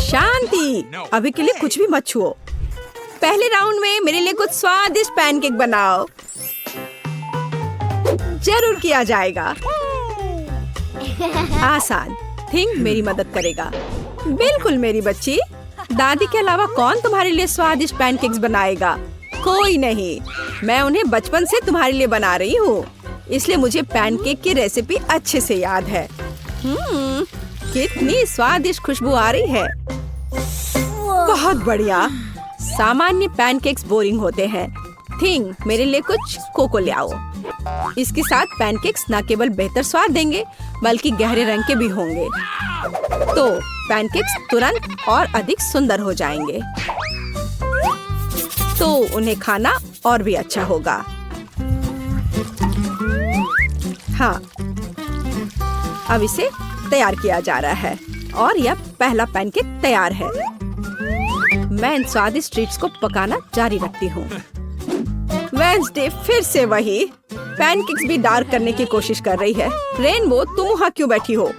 शांति, अभी के लिए कुछ भी मत छुओ। पहले राउंड में मेरे लिए कुछ स्वादिष्ट पैनकेक बनाओ। जरूर किया जाएगा। आसान, थिंक मेरी मदद करेगा। बिल्कुल मेरी बच्ची। दादी के अलावा कौन तुम्हारे लिए स्वादिष्ट पैनकेक्स बनाएगा? कोई नहीं। मैं उन्हें बचपन से तुम्हारे लिए बना रही हूँ, इसलिए मुझे पैनकेक की रेसिपी अच्छे से याद है। कितनी स्वादिष्ट खुशबू आ रही है। बहुत बढ़िया। सामान्य पैनकेक्स बोरिंग होते हैं। थिंक मेरे लिए कुछ कोको ले आओ। इसके साथ पैनकेक्स न केवल बेहतर स्वाद देंगे बल्कि गहरे रंग के भी होंगे, तो पैनकेक्स तुरंत और अधिक सुंदर हो जाएंगे, तो उन्हें खाना और भी अच्छा होगा। हाँ, अब इसे तैयार किया जा रहा है और यह पहला पैनकेक तैयार है। मैं इन स्वादिष्ट ट्रीट्स को पकाना जारी रखती हूँ। वेडनेसडे फिर से वही पैनकेक्स भी डार्क करने की कोशिश कर रही है। रेनबो, तुम वहाँ क्यों बैठी हो?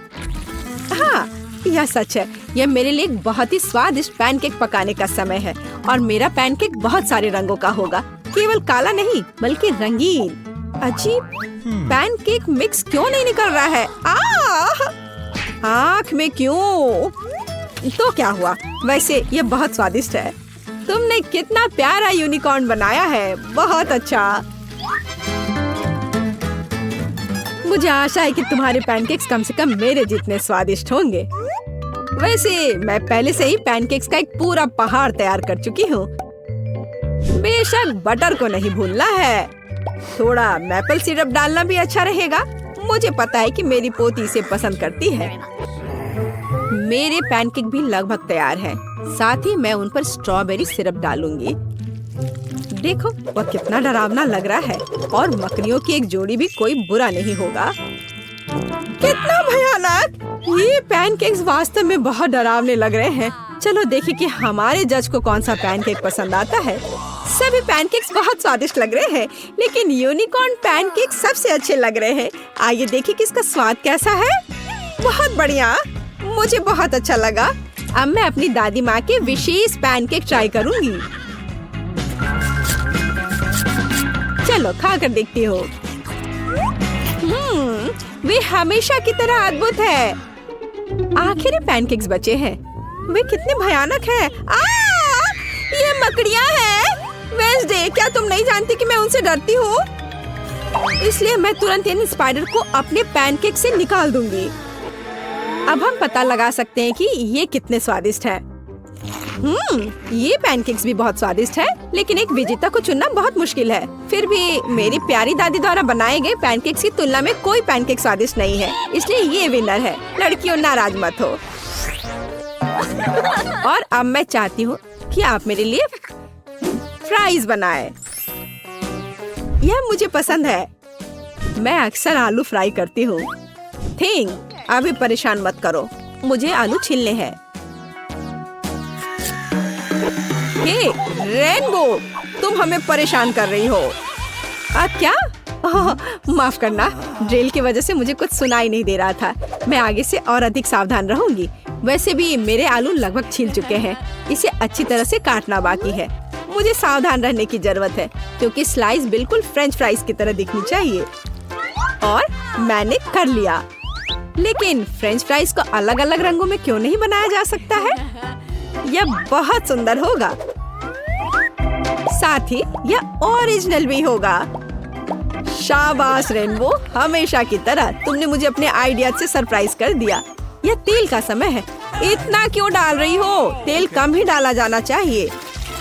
हाँ, यह सच है। यह मेरे लिए एक बहुत ही स्वादिष्ट पैनकेक पकाने का समय है और मेरा पैनकेक बहुत सारे रंगों का होगा, केवल काला नहीं बल्कि रंगीन। अजीब, पैनकेक मिक्स क्यों नहीं निकल रहा है? आँख में क्यों? तो क्या हुआ? वैसे यह बहुत स्वादिष्ट है। तुमने कितना प्यारा यूनिकॉर्न बनाया है। बहुत अच्छा। मुझे आशा है कि तुम्हारे पैनकेक्स कम से कम मेरे जितने स्वादिष्ट होंगे। वैसे मैं पहले से ही पैनकेक्स का एक पूरा पहाड़ तैयार कर चुकी हूँ। बेशक बटर को नहीं भूलना है। थोड़ा मैपल सिरप डालना भी अच्छा रहेगा। मुझे पता है कि मेरी पोती इसे पसंद करती है। मेरे पैनकेक भी लगभग तैयार हैं। साथ ही मैं उन पर स्ट्रॉबेरी सिरप डालूंगी। देखो, वह कितना डरावना लग रहा है और मकड़ियों की एक जोड़ी भी कोई बुरा नहीं होगा। कितना भयानक! ये पैनकेक्स वास्तव में बहुत डरावने लग रहे हैं। चलो देखें कि हमारे जज को कौन सा पैनकेक पसंद आता है। सभी पैनकेक्स बहुत स्वादिष्ट लग रहे हैं, लेकिन यूनिकॉर्न पैनकेक सबसे अच्छे लग रहे हैं। आइए देखें कि इसका स्वाद कैसा है। बहुत बढ़िया, मुझे बहुत अच्छा लगा। अब मैं अपनी दादी माँ के विशेष पैनकेक ट्राई करूंगी। चलो खा कर देखती हूँ। वे हमेशा की तरह अद्भुत है। आखिर पैनकेक्स बचे हैं। वे कितने भयानक हैं। ये मकड़ियाँ हैं। वेडनेसडे, क्या तुम नहीं जानती कि मैं उनसे डरती हूँ? इसलिए मैं तुरंत इन स्पाइडर को अपने पैनकेक से निकाल दूंगी। अब हम पता लगा सकते हैं कि ये कितने स्वादिष्ट हैं। ये पैनकेक्स भी बहुत स्वादिष्ट है, लेकिन एक विजेता को चुनना बहुत मुश्किल है। फिर भी मेरी प्यारी दादी द्वारा बनाए गए पैनकेक्स की तुलना में कोई पैनकेक स्वादिष्ट नहीं है, इसलिए ये विनर है। लड़कियों, नाराज मत हो। और अब मैं चाहती हूँ कि आप मेरे लिए फ्राइज बनाएं। यह मुझे पसंद है। मैं अक्सर आलू फ्राई करती हूँ। थिंक, अभी परेशान मत करो, मुझे आलू छीलने हैं। हे रेनबो, तुम हमें परेशान कर रही हो। क्या? माफ करना, ड्रिल की वजह से मुझे कुछ सुनाई नहीं दे रहा था। मैं आगे से और अधिक सावधान रहूंगी। वैसे भी मेरे आलू लगभग छिल चुके हैं। इसे अच्छी तरह से काटना बाकी है। मुझे सावधान रहने की जरूरत है क्योंकि स्लाइस बिल्कुल फ्रेंच फ्राइज की तरह दिखनी चाहिए। और मैंने कर लिया। लेकिन फ्रेंच फ्राइज को अलग अलग रंगों में क्यों नहीं बनाया जा सकता है? यह बहुत सुंदर होगा। साथ ही यह ओरिजिनल भी होगा। शाबाश रेनबो, हमेशा की तरह तुमने मुझे अपने आइडिया से सरप्राइज कर दिया। यह तेल का समय है। इतना क्यों डाल रही हो? तेल कम ही डाला जाना चाहिए।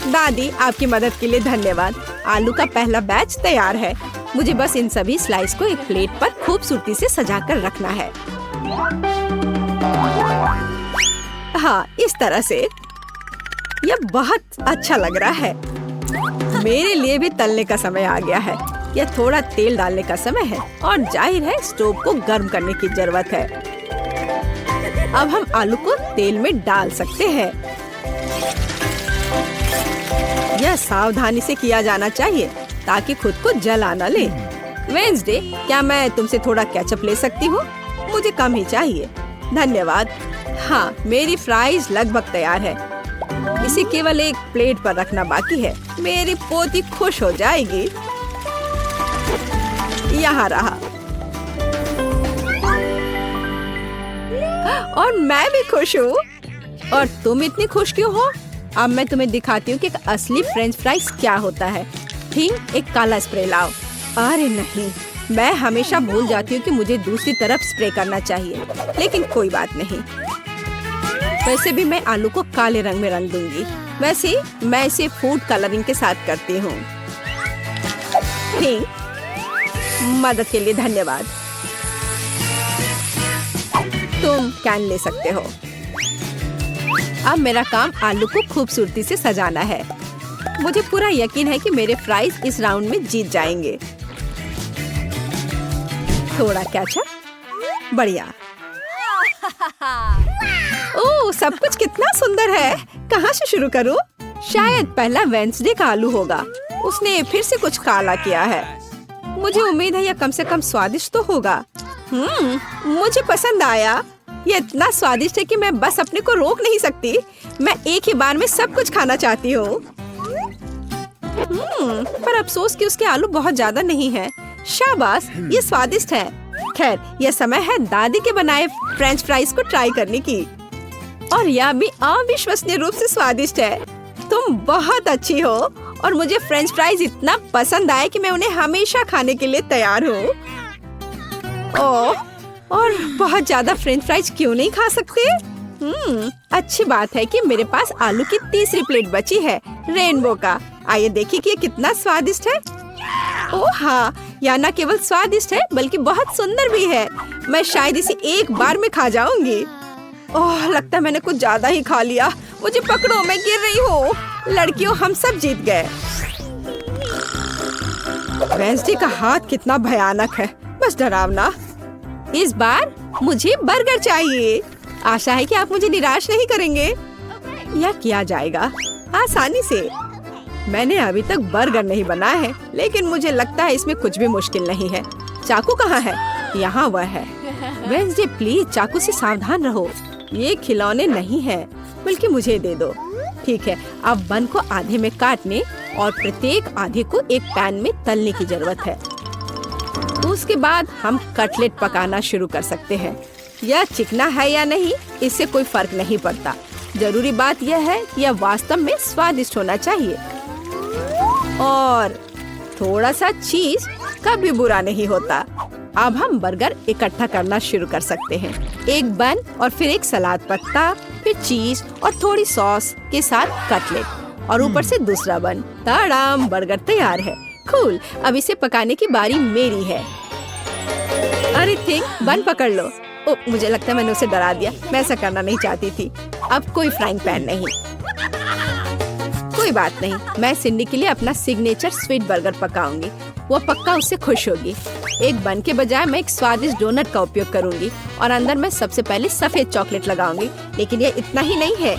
दादी, आपकी मदद के लिए धन्यवाद। आलू का पहला बैच तैयार है। मुझे बस इन सभी स्लाइस को एक प्लेट पर खूबसूरती से सजा कर रखना है। हाँ, इस तरह से। यह बहुत अच्छा लग रहा है। मेरे लिए भी तलने का समय आ गया है। यह थोड़ा तेल डालने का समय है और जाहिर है स्टोव को गर्म करने की जरूरत है। अब हम आलू को तेल में डाल सकते हैं। यह सावधानी से किया जाना चाहिए ताकि खुद को जला न ले। वेडनेसडे, क्या मैं तुमसे थोड़ा केचप ले सकती हूँ? मुझे कम ही चाहिए। धन्यवाद। हाँ, मेरी फ्राइज लगभग तैयार है। इसे केवल एक प्लेट पर रखना बाकी है। मेरी पोती खुश हो जाएगी। यहाँ रहा। और मैं भी खुश हूँ। और तुम इतनी खुश क्यों हो? अब मैं तुम्हें दिखाती हूँ कि एक असली फ्रेंच फ्राइज क्या होता है। ठीक, एक काला स्प्रे लाओ। अरे नहीं, मैं हमेशा भूल जाती हूँ कि मुझे दूसरी तरफ स्प्रे करना चाहिए, लेकिन कोई बात नहीं। वैसे भी मैं आलू को काले रंग में रंग दूंगी। वैसे मैं इसे फूड कलरिंग के साथ करती हूँ। ठीक, मदद के लिए धन्यवाद। तुम कैन ले सकते हो। अब मेरा काम आलू को खूबसूरती से सजाना है। मुझे पूरा यकीन है कि मेरे फ्राइज इस राउंड में जीत जाएंगे। थोड़ा केचप, बढ़िया। ओह, सब कुछ कितना सुंदर है। कहाँ से शुरू करूँ? शायद पहला वेंसडे का आलू होगा। उसने फिर से कुछ काला किया है। मुझे उम्मीद है यह कम से कम स्वादिष्ट तो होगा। मुझे पसंद आया। ये इतना स्वादिष्ट है कि मैं बस अपने को रोक नहीं सकती। मैं एक ही बार में सब कुछ खाना चाहती हूँ। पर अफसोस कि उसके आलू बहुत ज्यादा नहीं है। शाबाश, ये स्वादिष्ट है। खैर, यह समय है दादी के बनाए फ्रेंच फ्राइज को ट्राई करने की। और यह भी अविश्वसनीय रूप से स्वादिष्ट है। तुम बहुत अच्छी हो और मुझे फ्रेंच फ्राइज इतना पसंद आए कि मैं उन्हें हमेशा खाने के लिए तैयार हूँ। ओह, और बहुत ज्यादा फ्रेंच फ्राइज क्यों नहीं खा सकते? अच्छी बात है कि मेरे पास आलू की तीसरी प्लेट बची है, रेनबो का। आइए देखिए कि ये कितना स्वादिष्ट है। ओह हाँ, यह न केवल स्वादिष्ट है बल्कि बहुत सुंदर भी है। मैं शायद इसे एक बार में खा जाऊंगी। ओह, लगता है मैंने कुछ ज्यादा ही खा लिया। मुझे पकड़ो, मैं गिर रही हूँ। लड़कियों, हम सब जीत गए। वेंसडे का हाथ कितना भयानक है, बस डरावना। इस बार मुझे बर्गर चाहिए। आशा है कि आप मुझे निराश नहीं करेंगे। यह किया जाएगा आसानी से। मैंने अभी तक बर्गर नहीं बनाया है, लेकिन मुझे लगता है इसमें कुछ भी मुश्किल नहीं है। चाकू कहाँ है? यहाँ वह है। वेंसडे, प्लीज चाकू से सावधान रहो। ये खिलौने नहीं है, बल्कि मुझे दे दो। ठीक है, अब बन को आधे में काटने और प्रत्येक आधे को एक पैन में तलने की जरूरत है। उसके बाद हम कटलेट पकाना शुरू कर सकते हैं। यह चिकना है या नहीं, इससे कोई फर्क नहीं पड़ता। जरूरी बात यह है कि यह वास्तव में स्वादिष्ट होना चाहिए। और थोड़ा सा चीज कभी बुरा नहीं होता। अब हम बर्गर इकट्ठा करना शुरू कर सकते हैं। एक बन और फिर एक सलाद पत्ता, फिर चीज और थोड़ी सॉस के साथ कटलेट और ऊपर से दूसरा बन। ताड़ाम, बर्गर तैयार है। कूल, अब इसे पकाने की बारी मेरी है। अरे थिंक, बन पकड़ लो। ओ, मुझे लगता है मैंने उसे डरा दिया। मैं ऐसा करना नहीं चाहती थी। अब कोई फ्राइंग पैन नहीं। कोई बात नहीं, मैं सिंडी के लिए अपना सिग्नेचर स्वीट बर्गर पकाऊंगी। वो पक्का उससे खुश होगी। एक बन के बजाय मैं एक स्वादिष्ट डोनट का उपयोग करूंगी और अंदर मैं सबसे पहले सफेद चॉकलेट लगाऊंगी। लेकिन ये इतना ही नहीं है।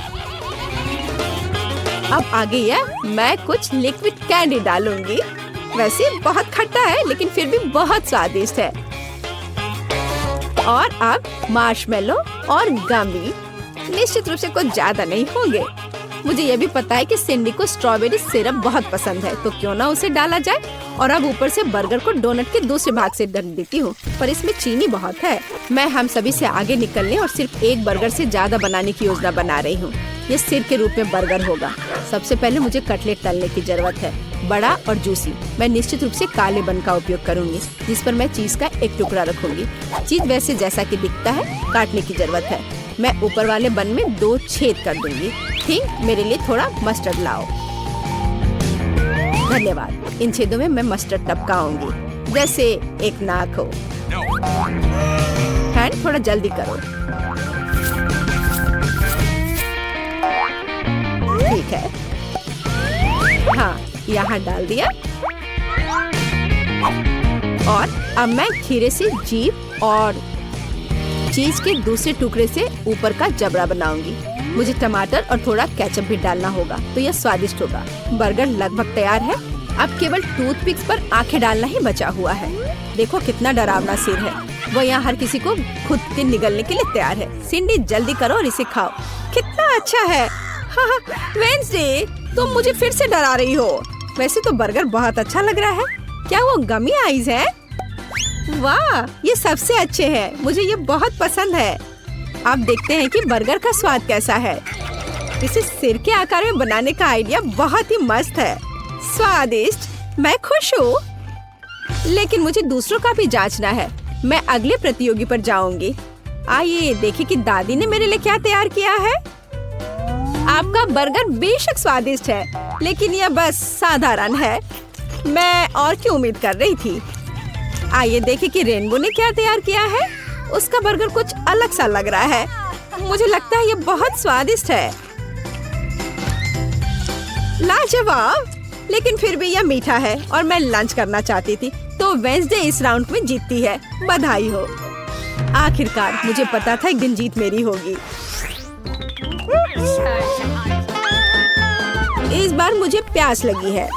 अब आगे यह मैं कुछ लिक्विड कैंडी डालूंगी। वैसे बहुत खट्टा है, लेकिन फिर भी बहुत स्वादिष्ट है। और अब मार्शमेलो और गमी। निश्चित रूप से कुछ ज्यादा नहीं होंगे। मुझे यह भी पता है कि सिंडी को स्ट्रॉबेरी सिरप बहुत पसंद है, तो क्यों ना उसे डाला जाए। और अब ऊपर से बर्गर को डोनट के दूसरे भाग से ढक देती हूँ, पर इसमें चीनी बहुत है। मैं हम सभी से आगे निकलने और सिर्फ एक बर्गर से ज्यादा बनाने की योजना बना रही हूँ। ये सिर के रूप में बर्गर होगा। सबसे पहले मुझे कटलेट तलने की जरूरत है, बड़ा और जूसी। मैं निश्चित रूप से काले बन का उपयोग करूंगी, जिस पर मैं चीज का एक टुकड़ा रखूंगी। चीज वैसे जैसा कि दिखता है काटने की जरूरत है। मैं ऊपर वाले बन में 2 छेद कर दूंगी। ठीक, मेरे लिए थोड़ा मस्टर्ड लाओ। धन्यवाद। इन छेदों में मैं मस्टर्ड टपकाऊंगी, जैसे एक नाक हो। हैंड, थोड़ा जल्दी करो। ठीक है, हाँ, यहाँ डाल दिया। और अब मैं खीरे से जीभ और चीज के दूसरे टुकड़े से ऊपर का जबड़ा बनाऊंगी। मुझे टमाटर और थोड़ा केचप भी डालना होगा, तो यह स्वादिष्ट होगा। बर्गर लगभग तैयार है। अब केवल टूथपिक्स पर आंखें डालना ही बचा हुआ है। देखो कितना डरावना सिर है। वो यहाँ हर किसी को खुद के निगलने के लिए तैयार है। सिंडी जल्दी करो और इसे खाओ। कितना अच्छा है। हाँ, वेंसडे तुम मुझे फिर से डरा रही हो। वैसे तो बर्गर बहुत अच्छा लग रहा है। क्या वो गमी आइज है? वाह, ये सबसे अच्छे हैं। मुझे ये बहुत पसंद है। आप देखते हैं कि बर्गर का स्वाद कैसा है। इसे सिर के आकार में बनाने का आइडिया बहुत ही मस्त है। स्वादिष्ट, मैं खुश हूँ। लेकिन मुझे दूसरों का भी जांचना है। मैं अगले प्रतियोगी पर जाऊंगी। आइए देखें कि दादी ने मेरे लिए क्या तैयार किया है। आपका बर्गर बेशक स्वादिष्ट है, लेकिन यह बस साधारण है। मैं और क्या उम्मीद कर रही थी। आइए देखें कि रेनबो ने क्या तैयार किया है। उसका बर्गर कुछ अलग सा लग रहा है। मुझे लगता है ये बहुत स्वादिष्ट है। लाजवाब, लेकिन फिर भी यह मीठा है और मैं लंच करना चाहती थी। तो वेंसडे इस राउंड में जीतती है। बधाई हो। आखिरकार मुझे पता था एक दिन जीत मेरी होगी। इस बार मुझे प्यास लगी है।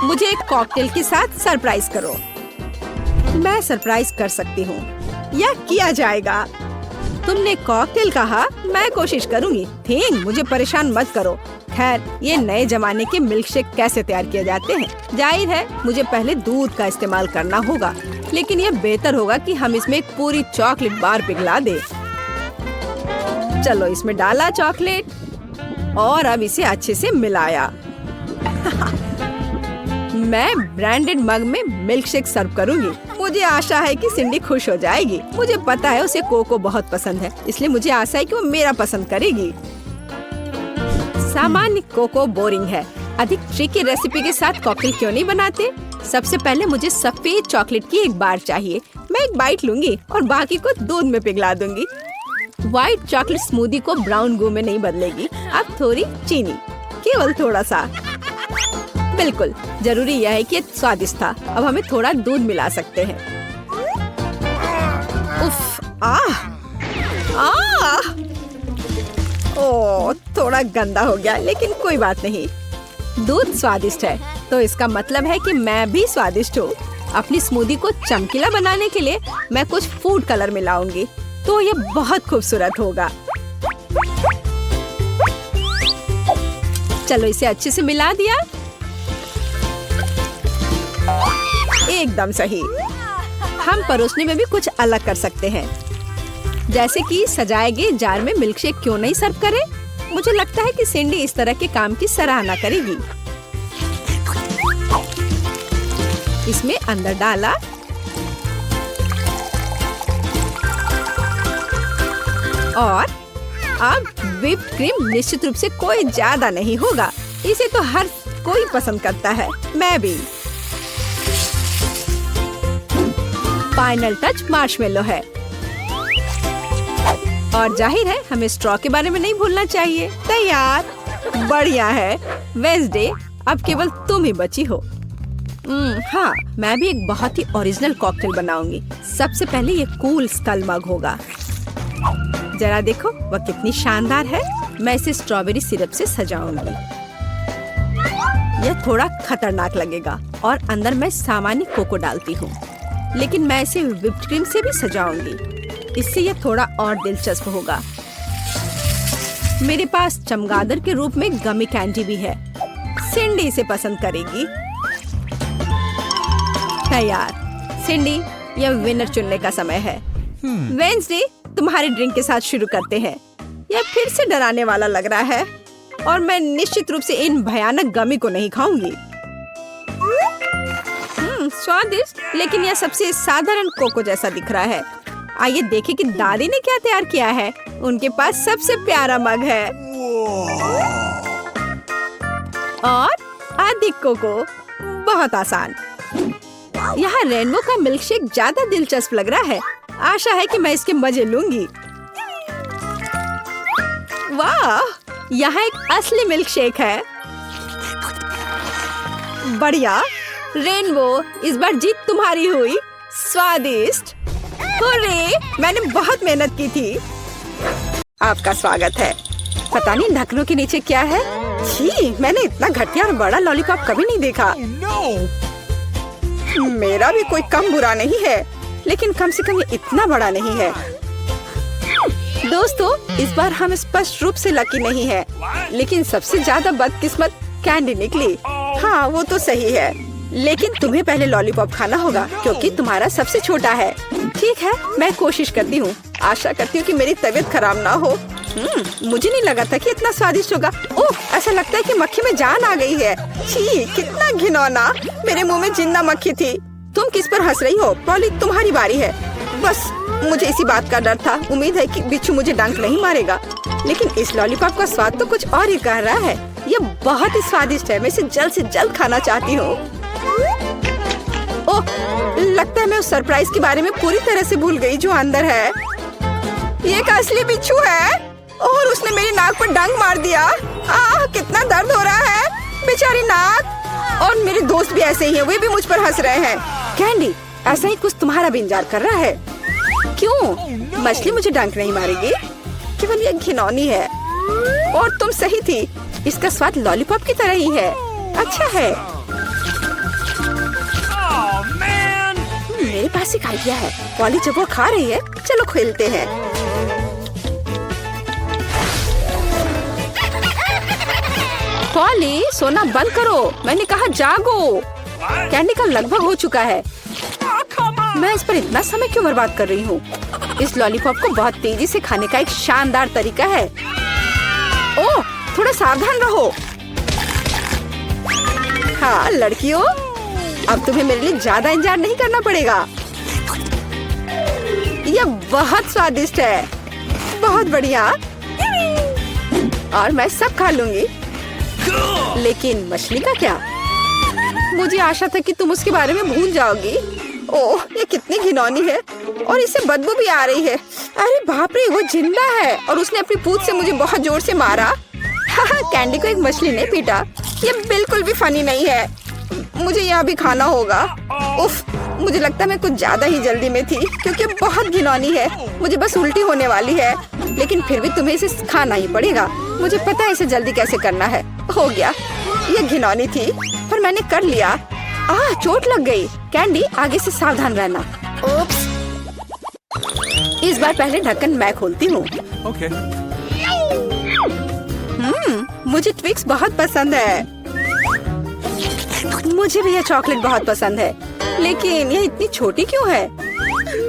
मुझे एक कॉकटेल के साथ सरप्राइज करो। मैं सरप्राइज कर सकती हूँ। यह किया जाएगा। तुमने कॉकटेल कहा, मैं कोशिश करूँगी। थिंग, मुझे परेशान मत करो। खैर, ये नए जमाने के मिल्कशेक कैसे तैयार किए जाते हैं? जाहिर है मुझे पहले दूध का इस्तेमाल करना होगा, लेकिन यह बेहतर होगा कि हम इसमें एक पूरी चॉकलेट बार पिघला दें। चलो, इसमें डाला चॉकलेट और अब इसे अच्छे से मिलाया। मैं ब्रांडेड मग में मिल्कशेक सर्व करूंगी। मुझे आशा है कि सिंडी खुश हो जाएगी। मुझे पता है उसे कोको बहुत पसंद है, इसलिए मुझे आशा है कि वो मेरा पसंद करेगी। सामान्य कोको बोरिंग है। अधिक ट्रिकी रेसिपी के साथ कॉकटेल क्यों नहीं बनाते? सबसे पहले मुझे सफेद चॉकलेट की एक बार चाहिए। मैं एक बाइट लूंगी और बाकी को दूध में पिघला दूंगी। व्हाइट चॉकलेट स्मूदी को ब्राउन गू में नहीं बदलेगी। अब थोड़ी चीनी, केवल थोड़ा सा। बिल्कुल, जरूरी यह है कि ये स्वादिष्ट था। अब हमें थोड़ा दूध मिला सकते हैं। उफ, ओह, थोड़ा गंदा हो गया, लेकिन कोई बात नहीं। दूध स्वादिष्ट है, तो इसका मतलब है कि मैं भी स्वादिष्ट हूँ। अपनी स्मूदी को चमकीला बनाने के लिए मैं कुछ फूड कलर मिलाऊंगी, तो ये बहुत खूबसूरत होगा। चलो, इसे अच्छे से मिला दिया। एकदम सही। हम परोसने में भी कुछ अलग कर सकते हैं, जैसे कि सजाए गए जार में मिल्कशेक क्यों नहीं सर्व करें? मुझे लगता है कि सिंडी इस तरह के काम की सराहना करेगी। इसमें अंदर डाला और अब व्हिप्ड क्रीम निश्चित रूप से कोई ज्यादा नहीं होगा। इसे तो हर कोई पसंद करता है, मैं भी। फाइनल टच मार्शमेलो है और जाहिर है हमें स्ट्रॉ के बारे में नहीं भूलना चाहिए। तैयार, बढ़िया है। वेंसडे, अब केवल तुम ही बची हो। हाँ, मैं भी एक बहुत ही ओरिजिनल कॉकटेल बनाऊंगी। सबसे पहले ये कूल स्कल मग होगा। जरा देखो वह कितनी शानदार है। मैं इसे स्ट्रॉबेरी सिरप से सजाऊंगी। यह थोड़ा खतरनाक लगेगा और अंदर मैं सामान्य कोको डालती हूँ, लेकिन मैं इसे व्हिप्ड क्रीम से भी सजाऊंगी। इससे यह थोड़ा और दिलचस्प होगा। मेरे पास चमगादड़ के रूप में गमी कैंडी भी है। सिंडी इसे पसंद करेगी। तैयार। सिंडी, यह विनर चुनने का समय है। वेंसडे, तुम्हारे ड्रिंक के साथ शुरू करते हैं। यह फिर से डराने वाला लग रहा है और मैं निश्चित रूप से इन भयानक गमी को नहीं खाऊंगी। स्वादिष्ट, लेकिन यह सबसे साधारण कोको जैसा दिख रहा है। आइए देखें कि दादी ने क्या तैयार किया है। उनके पास सबसे प्यारा मग है और अधिक कोको। बहुत आसान। यहाँ रेनबो का मिल्कशेक ज्यादा दिलचस्प लग रहा है। आशा है कि मैं इसके मजे लूंगी। वाह, यहाँ एक असली मिल्कशेक है। बढ़िया। रेनबो, इस बार जीत तुम्हारी हुई। स्वादिष्ट। हुर्रे, मैंने बहुत मेहनत की थी। आपका स्वागत है। पता नहीं ढक्कनों के नीचे क्या है। छी, मैंने इतना घटिया और बड़ा लॉलीपॉप कभी नहीं देखा। मेरा भी कोई कम बुरा नहीं है। लेकिन कम से कम ये इतना बड़ा नहीं है। दोस्तों, इस बार हम स्पष्ट रूप से लकी नहीं है, लेकिन सबसे ज्यादा बदकिस्मत कैंडी निकली। हाँ, वो तो सही है, लेकिन तुम्हें पहले लॉलीपॉप खाना होगा क्योंकि तुम्हारा सबसे छोटा है। ठीक है, मैं कोशिश करती हूँ। आशा करती हूँ कि मेरी तबीयत खराब ना हो। मुझे नहीं लगा था कि इतना स्वादिष्ट होगा। ओह, ऐसा लगता है कि मक्खी में जान आ गई है। छी, कितना घिनौना। मेरे मुंह में जिंदा मक्खी थी। तुम किस पर हंस रही हो? पॉली, तुम्हारी बारी है। बस मुझे इसी बात का डर था। उम्मीद है कि बिच्छू मुझे डंक नहीं मारेगा। लेकिन इस लॉलीपॉप का स्वाद तो कुछ और ही कह रहा है। ये बहुत ही स्वादिष्ट है। मैं इसे जल्द से जल्द खाना चाहती हूँ। ओह, लगता है मैं उस सरप्राइज के बारे में पूरी तरह से भूल गई जो अंदर है। ये एक असली बिच्छू है और उसने मेरी नाक पर डंक मार दिया। कितना दर्द हो रहा है, बेचारी नाक। और मेरे दोस्त भी ऐसे ही हैं, वे भी मुझ पर हंस रहे हैं। कैंडी, ऐसा ही कुछ तुम्हारा भी इंतजार कर रहा है। क्यों? मछली मुझे डंक नहीं मारेगी, केवल ये घिनौनी है। और तुम सही थी, इसका स्वाद लॉलीपॉप की तरह ही है। अच्छा है। मेरे पास एक आइडिया है। पॉली जब वो खा रही है, चलो खेलते हैं। पॉली, सोना बंद करो, मैंने कहा जागो। कैंडी का लगभग हो चुका है। मैं इस पर इतना समय क्यों बर्बाद कर रही हूँ? इस लॉलीपॉप को बहुत तेजी से खाने का एक शानदार तरीका है। ओह, थोड़ा सावधान रहो। हाँ लड़कियों, अब तुम्हें मेरे लिए ज्यादा इंतजार नहीं करना पड़ेगा। यह बहुत स्वादिष्ट है, बहुत बढ़िया। और मैं सब खा लूंगी। लेकिन मछली का क्या? मुझे आशा था कि तुम उसके बारे में भूल जाओगी। ओह, ये कितनी घिनौनी है और इसे बदबू भी आ रही है। अरे बाप रे, वो जिंदा है और उसने अपनी पूंछ से मुझे बहुत जोर से मारा। कैंडी को एक मछली ने पीटा। ये बिल्कुल भी फनी नहीं है। मुझे यहाँ भी खाना होगा। उफ, मुझे लगता है मैं कुछ ज्यादा ही जल्दी में थी क्योंकि बहुत घिनौनी है। मुझे बस उल्टी होने वाली है, लेकिन फिर भी तुम्हें इसे खाना ही पड़ेगा। मुझे पता है इसे जल्दी कैसे करना है। हो गया, ये घिनौनी थी पर मैंने कर लिया। चोट लग गई। कैंडी, आगे से सावधान रहना। ओप्स। इस बार पहले ढक्कन मैं खोलती हूँ। Okay. मुझे ट्विक्स बहुत पसंद है। मुझे भी यह चॉकलेट बहुत पसंद है, लेकिन यह इतनी छोटी क्यों है?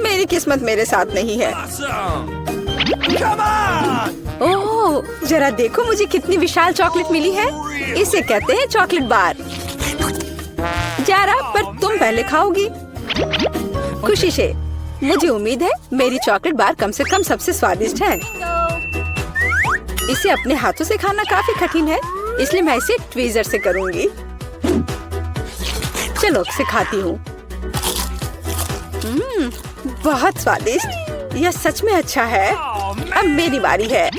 मेरी किस्मत मेरे साथ नहीं है। Come on! ओह, जरा देखो मुझे कितनी विशाल चॉकलेट मिली है। इसे कहते हैं चॉकलेट बार। जारा, पर तुम पहले खाओगी। खुशी से। मुझे उम्मीद है मेरी चॉकलेट बार कम से कम सबसे स्वादिष्ट है। इसे अपने हाथों से खाना काफी कठिन है, इसलिए मैं इसे ट्वीजर से करूंगी। चलो सिखाती हूँ। बहुत स्वादिष्ट। यह सच में अच्छा है। अब मेरी बारी है।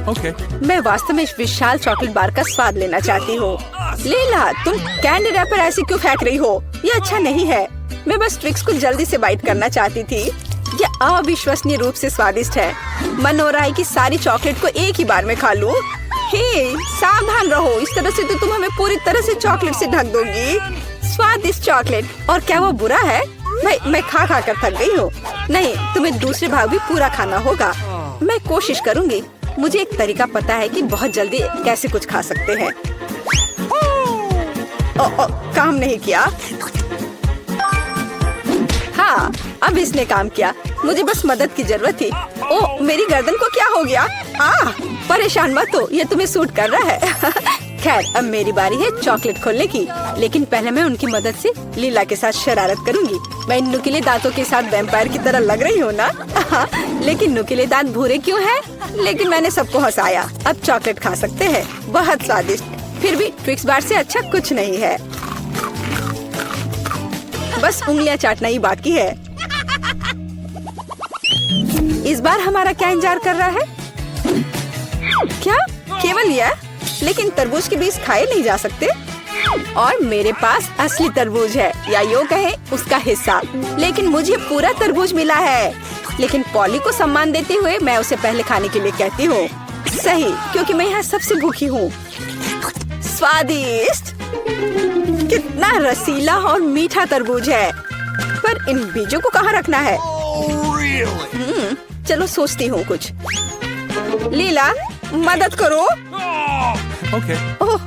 Okay. मैं वास्तव में इस विशाल चॉकलेट बार का स्वाद लेना चाहती हूँ। लीला, तुम कैंडी रैपर ऐसे क्यों फेंक रही हो? ये अच्छा नहीं है। मैं बस ट्विक्स को जल्दी से बाइट करना चाहती थी। ये अविश्वसनीय रूप से स्वादिष्ट है। मन हो रहा है कि सारी चॉकलेट को एक ही बार में खा लूं। हे, सावधान रहो, इस तरह से तो तुम हमें पूरी तरह से चॉकलेट से ढक दोगी। स्वादिष्ट चॉकलेट। और क्या वो बुरा है? मैं खा खा कर थक गई हूँ। नहीं, तुम्हें दूसरे भाग भी पूरा खाना होगा। मैं कोशिश करूँगी। मुझे एक तरीका पता है कि बहुत जल्दी कैसे कुछ खा सकते हैं। काम नहीं किया। हाँ, अब इसने काम किया। मुझे बस मदद की जरूरत थी। ओह, मेरी गर्दन को क्या हो गया? परेशान मत हो, ये तुम्हें सूट कर रहा है। खैर, अब मेरी बारी है चॉकलेट खोलने की, लेकिन पहले मैं उनकी मदद से लीला के साथ शरारत करूंगी। मैं नुकीले दांतों के साथ वैम्पायर की तरह लग रही हूँ ना? लेकिन नुकीले दांत भूरे क्यों हैं? लेकिन मैंने सबको हंसाया। अब चॉकलेट खा सकते हैं। बहुत स्वादिष्ट। फिर भी ट्विक्स बार से अच्छा कुछ नहीं है। बस उंगलियां चाटना ही बाकी है। इस बार हमारा क्या इंतजार कर रहा है? क्या केवल यह? लेकिन तरबूज के बीज खाए नहीं जा सकते। और मेरे पास असली तरबूज है, या यूं कहें उसका हिस्सा। लेकिन मुझे पूरा तरबूज मिला है। लेकिन पॉली को सम्मान देते हुए मैं उसे पहले खाने के लिए कहती हूँ। सही, क्योंकि मैं यहाँ सबसे भूखी हूँ। स्वादिष्ट। कितना रसीला और मीठा तरबूज है। पर इन बीजों को कहाँ रखना है? Really? चलो सोचती हूँ कुछ। लीला, मदद करो। Okay. ओह,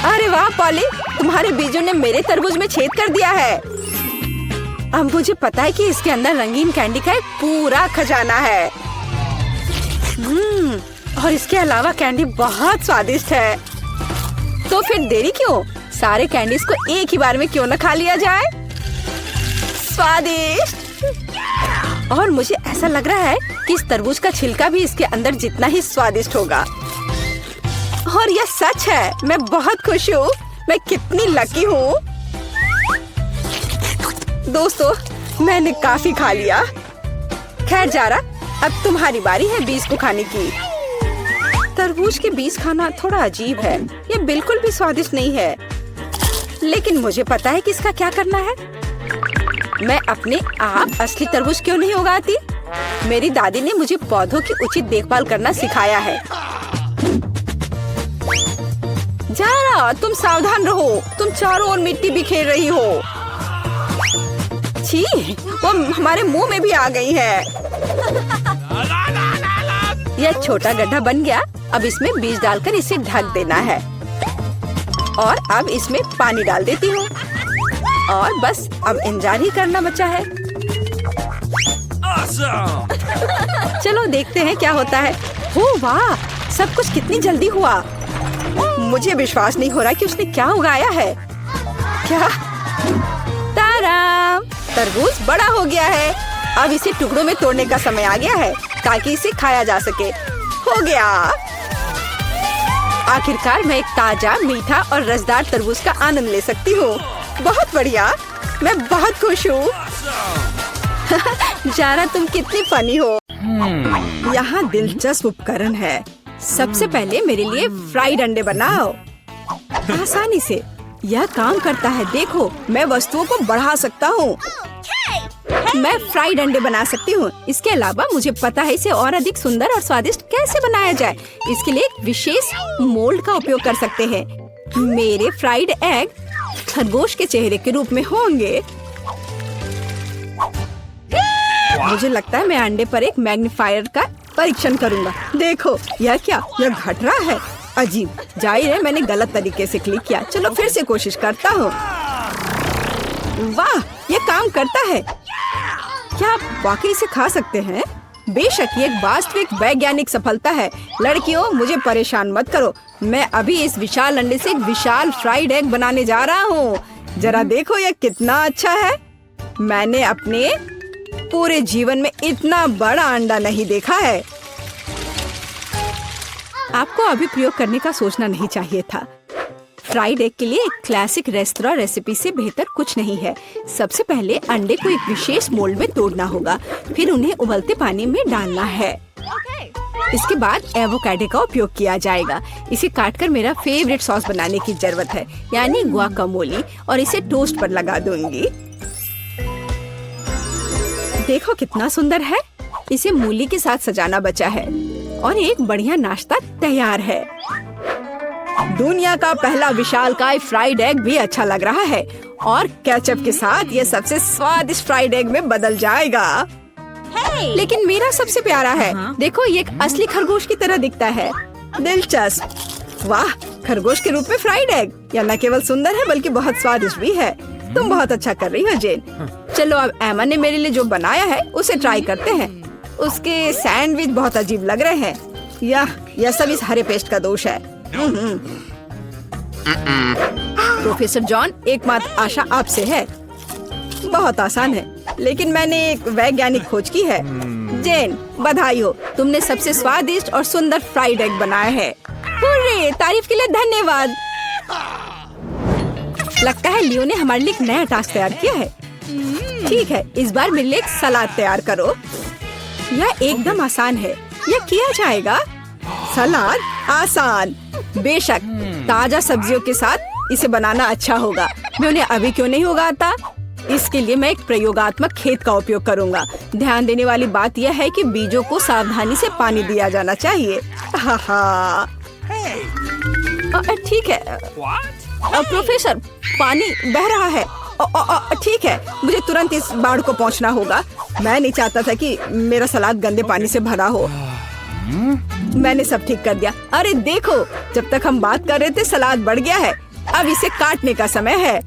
अरे वाह पॉली, तुम्हारे बीजों ने मेरे तरबूज में छेद कर दिया है। अब मुझे पता है कि इसके अंदर रंगीन कैंडी का एक पूरा खजाना है। और इसके अलावा कैंडी बहुत स्वादिष्ट है। तो फिर देरी क्यों? सारे कैंडीज को एक ही बार में क्यों न खा लिया जाए? स्वादिष्ट। और मुझे ऐसा लग रहा है कि इस तरबूज का छिलका भी इसके अंदर जितना ही स्वादिष्ट होगा। और यह सच है। मैं बहुत खुश हूँ। मैं कितनी लकी हूँ। दोस्तों, मैंने काफी खा लिया। खैर जारा, अब तुम्हारी बारी है बीज को खाने की। तरबूज के बीज खाना थोड़ा अजीब है। ये बिल्कुल भी स्वादिष्ट नहीं है। लेकिन मुझे पता है कि इसका क्या करना है। मैं अपने आप असली तरबूज क्यों नहीं उगाती? मेरी दादी ने मुझे पौधों की उचित देखभाल करना सिखाया है। जारा, तुम सावधान रहो। तुम चारों ओर मिट्टी बिखेर रही हो। छी, वो हमारे मुंह में भी आ गई है। यह छोटा गड्ढा बन गया। अब इसमें बीज डालकर इसे ढक देना है। और अब इसमें पानी डाल देती हूँ। और बस अब इंतजार ही करना बचा है। Awesome. चलो देखते हैं क्या होता है। हो वाह, सब कुछ कितनी जल्दी हुआ। मुझे विश्वास नहीं हो रहा कि उसने क्या उगाया है। क्या? ताराम, तरबूज बड़ा हो गया है। अब इसे टुकड़ों में तोड़ने का समय आ गया है ताकि इसे खाया जा सके। हो गया। आखिरकार मैं एक ताजा, मीठा और रसदार तरबूज का आनंद ले सकती हूँ। बहुत बढ़िया। मैं बहुत खुश हूँ। जारा, तुम कितनी फनी हो। यहाँ दिलचस्प उपकरण है। सबसे पहले मेरे लिए फ्राइड अंडे बनाओ। आसानी से यह काम करता है। देखो, मैं वस्तुओं को बढ़ा सकता हूँ। मैं फ्राइड अंडे बना सकती हूँ। इसके अलावा मुझे पता है इसे और अधिक सुंदर और स्वादिष्ट कैसे बनाया जाए। इसके लिए एक विशेष मोल्ड का उपयोग कर सकते हैं। मेरे फ्राइड एग खरगोश के चेहरे के रूप में होंगे। मुझे लगता है मैं अंडे पर एक मैग्नीफायर का परीक्षण करूंगा। देखो, यह क्या? यह घट रहा है। अजीब। जाहिर है मैंने गलत तरीके से क्लिक किया। चलो फिर से कोशिश करता हूँ। वाह, ये काम करता है। क्या आप वाकई इसे खा सकते हैं? बेशक, ये एक वास्तविक वैज्ञानिक सफलता है। लड़कियों, मुझे परेशान मत करो। मैं अभी इस विशाल अंडे से एक विशाल फ्राइड एग बनाने जा रहा हूँ। जरा देखो, यह कितना अच्छा है। मैंने अपने पूरे जीवन में इतना बड़ा अंडा नहीं देखा है। आपको अभी प्रयोग करने का सोचना नहीं चाहिए था। फ्राइड एग के लिए एक क्लासिक रेस्तरां रेसिपी से बेहतर कुछ नहीं है। सबसे पहले अंडे को एक विशेष मोल्ड में तोड़ना होगा, फिर उन्हें उबलते पानी में डालना है। इसके बाद एवोकाडो का उपयोग किया जाएगा। इसे काटकर मेरा फेवरेट सॉस बनाने की जरूरत है, यानी गुआकामोली, और इसे टोस्ट पर लगा दूंगी। देखो कितना सुंदर है। इसे मूली के साथ सजाना बचा है और एक बढ़िया नाश्ता तैयार है। दुनिया का पहला विशालकाय फ्राइड एग भी अच्छा लग रहा है और केचप के साथ ये सबसे स्वादिष्ट फ्राइड एग में बदल जाएगा। लेकिन मेरा सबसे प्यारा है। देखो, ये एक असली खरगोश की तरह दिखता है। दिलचस्प। वाह, खरगोश के रूप में फ्राइड एग। यह न केवल सुंदर है बल्कि बहुत स्वादिष्ट भी है। तुम बहुत अच्छा कर रही हो जेन। चलो अब एमा ने मेरे लिए जो बनाया है उसे ट्राई करते हैं। उसके सैंडविच बहुत अजीब लग रहे हैं। यह सब इस हरे पेस्ट का दोष है। प्रोफेसर जॉन, एकमात्र आशा आपसे है। बहुत आसान है, लेकिन मैंने एक वैज्ञानिक खोज की है। जेन, बधाई हो, तुमने सबसे स्वादिष्ट और सुंदर फ्राइड एग बनाया है। हुर्रे, तारीफ के लिए धन्यवाद। लगता है लियो ने हमारे लिए एक नया टास्क तैयार किया है। ठीक है, इस बार मेरे लिए एक सलाद तैयार करो। यह एकदम आसान है, यह किया जाएगा। सलाद आसान। बेशक, ताजा सब्जियों के साथ इसे बनाना अच्छा होगा। मैं उन्हें अभी क्यों नहीं उगाता? इसके लिए मैं एक प्रयोगात्मक खेत का उपयोग करूंगा। ध्यान देने वाली बात यह है कि बीजों को सावधानी से पानी दिया जाना चाहिए। हाँ, ठीक है। What? प्रोफेसर, पानी बह रहा है। ठीक है, मुझे तुरंत इस बाड़ को पहुंचना होगा। मैं नहीं चाहता था कि मेरा सलाद गंदे पानी से भरा हो। मैंने सब ठीक कर दिया। अरे देखो, जब तक हम बात कर रहे थे सलाद बढ़ गया है। अब इसे काटने का समय है।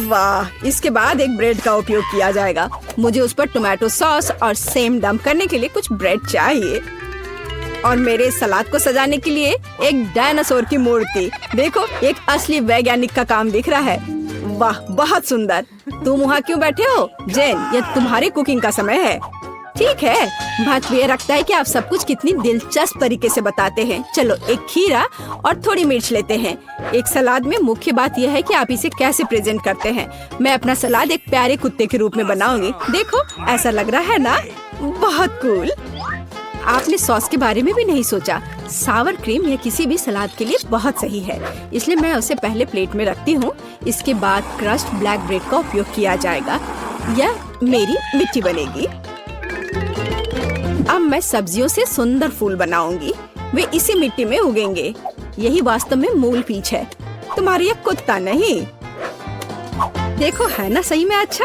वाह, इसके बाद एक ब्रेड का उपयोग किया जाएगा। मुझे उस पर टोमेटो सॉस और सेम डंप करने के लिए कुछ ब्रेड चाहिए। और मेरे सलाद को सजाने के लिए एक डायनासोर की मूर्ति। देखो, एक असली वैज्ञानिक का काम दिख रहा है। वाह, बहुत सुंदर। तुम वहाँ क्यों बैठे हो जेन? ये तुम्हारी कुकिंग का समय है। ठीक है, बात ये रखता है कि आप सब कुछ कितनी दिलचस्प तरीके से बताते हैं। चलो, एक खीरा और थोड़ी मिर्च लेते हैं। एक सलाद में मुख्य बात यह है कि आप इसे कैसे प्रेजेंट करते हैं। मैं अपना सलाद एक प्यारे कुत्ते के रूप में बनाऊंगी। देखो, ऐसा लग रहा है ना? बहुत कूल। आपने सॉस के बारे में भी नहीं सोचा। सावर क्रीम या किसी भी सलाद के लिए बहुत सही है, इसलिए मैं उसे पहले प्लेट में रखती हूँ। इसके बाद क्रस्ट ब्लैक ब्रेड का उपयोग किया जाएगा। यह मेरी मिट्टी बनेगी। अब मैं सब्जियों से सुंदर फूल बनाऊंगी। वे इसी मिट्टी में उगेंगे। यही वास्तव में मूल पीच है, तुम्हारा यह कुत्ता नहीं। देखो, है ना सही में अच्छा?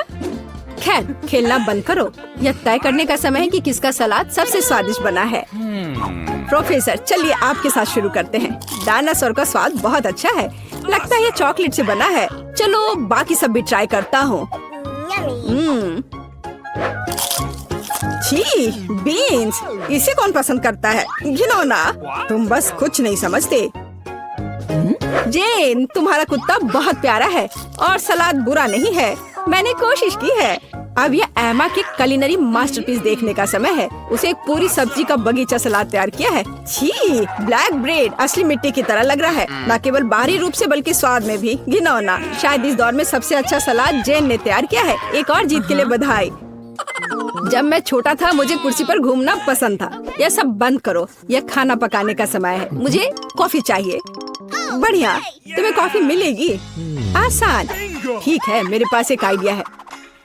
खैर, खेलना बंद करो। यह तय करने का समय है कि किसका सलाद सबसे स्वादिष्ट बना है। प्रोफेसर, चलिए आपके साथ शुरू करते हैं। डायनासोर का स्वाद बहुत अच्छा है। लगता है यह चॉकलेट से बना है। चलो, बाकी सब भी ट्राई करता हूँ। छी, बीन्स, इसे कौन पसंद करता है? घिनौना। तुम बस कुछ नहीं समझते। जेन, तुम्हारा कुत्ता बहुत प्यारा है और सलाद बुरा नहीं है। मैंने कोशिश की है। अब यह एमा के कुलिनरी मास्टरपीस देखने का समय है। उसे एक पूरी सब्जी का बगीचा सलाद तैयार किया है। छी, ब्लैक ब्रेड असली मिट्टी की तरह लग रहा है, न केवल बाहरी रूप से बल्कि स्वाद में भी। घिनौना। शायद इस दौर में सबसे अच्छा सलाद जेन ने तैयार किया है। एक और जीत के लिए बधाई। जब मैं छोटा था मुझे कुर्सी पर घूमना पसंद था। यह सब बंद करो। यह खाना पकाने का समय है। मुझे कॉफी चाहिए। बढ़िया, तुम्हें कॉफी मिलेगी। आसान। ठीक है, मेरे पास एक आइडिया है।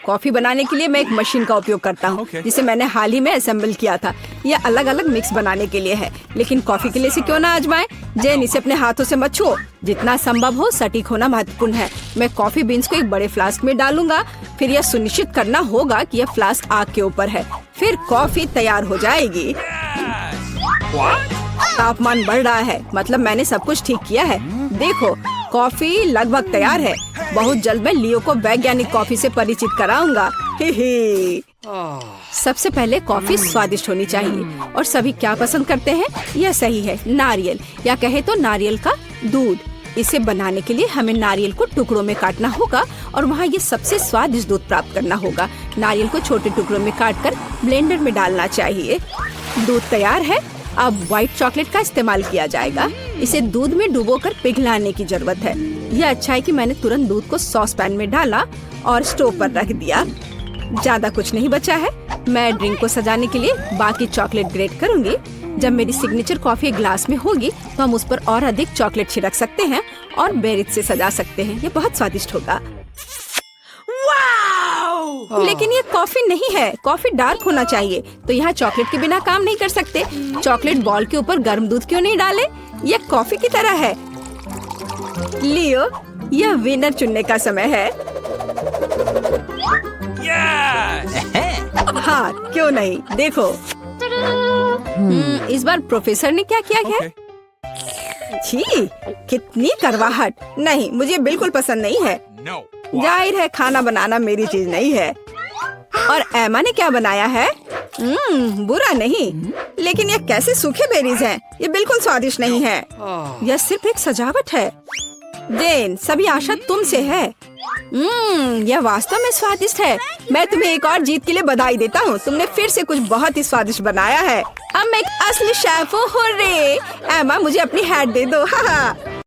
कॉफी बनाने के लिए मैं एक मशीन का उपयोग करता हूँ, जिसे मैंने हाल ही में असेंबल किया था। यह अलग अलग मिक्स बनाने के लिए है, लेकिन कॉफी के लिए इसे क्यों ना आजमाएं? जेन, इसे अपने हाथों से मत छुओ। जितना संभव हो सटीक होना महत्वपूर्ण है। मैं कॉफी बीन्स को एक बड़े फ्लास्क में डालूंगा। फिर यह सुनिश्चित करना होगा कि यह फ्लास्क आग के ऊपर है। फिर कॉफी तैयार हो जाएगी। तापमान बढ़ रहा है, मतलब मैंने सब कुछ ठीक किया है। देखो, कॉफी लगभग तैयार है। बहुत जल्द मैं लियो को वैज्ञानिक कॉफी से परिचित कराऊंगा। सबसे पहले कॉफी स्वादिष्ट होनी चाहिए, और सभी क्या पसंद करते हैं? यह सही है, नारियल, या कहे तो नारियल का दूध। इसे बनाने के लिए हमें नारियल को टुकड़ों में काटना होगा और वहाँ ये सबसे स्वादिष्ट दूध प्राप्त करना होगा। नारियल को छोटे टुकड़ों में काटकर ब्लेंडर में डालना चाहिए। दूध तैयार है। अब व्हाइट चॉकलेट का इस्तेमाल किया जाएगा। इसे दूध में डुबोकर पिघलाने की जरूरत है। यह अच्छा है कि मैंने तुरंत दूध को सॉस पैन में डाला और स्टोव पर रख दिया। ज्यादा कुछ नहीं बचा है। मैं ड्रिंक को सजाने के लिए बाकी चॉकलेट ग्रेट करूंगी। जब मेरी सिग्नेचर कॉफी ग्लास में होगी तो हम उस पर और अधिक चॉकलेट छिड़क सकते हैं और बेरीज से सजा सकते हैं। ये बहुत स्वादिष्ट होगा। लेकिन ये कॉफी नहीं है। कॉफी डार्क होना चाहिए, तो यहाँ चॉकलेट के बिना काम नहीं कर सकते। चॉकलेट बॉल के ऊपर गर्म दूध क्यों नहीं डाले? यह कॉफी की तरह है। लियो, यह विनर चुनने का समय है। हाँ, क्यों नहीं? देखो, इस बार प्रोफेसर ने क्या किया है? छी, कितनी करवाहट। नहीं, मुझे बिल्कुल पसंद नहीं है। जाहिर है खाना बनाना मेरी चीज नहीं है। और एमा ने क्या बनाया है? बुरा नहीं, लेकिन ये कैसे सूखे बेरीज हैं? ये बिल्कुल स्वादिष्ट नहीं है। यह सिर्फ एक सजावट है। जेन, सभी आशा तुमसे है। यह वास्तव में स्वादिष्ट है। मैं तुम्हें एक और जीत के लिए बधाई देता हूँ। तुमने फिर से कुछ बहुत ही स्वादिष्ट बनाया है। अब मैं एक असली शेफ हूँ। हुर्रे! एमा, मुझे अपनी हैट दे दो।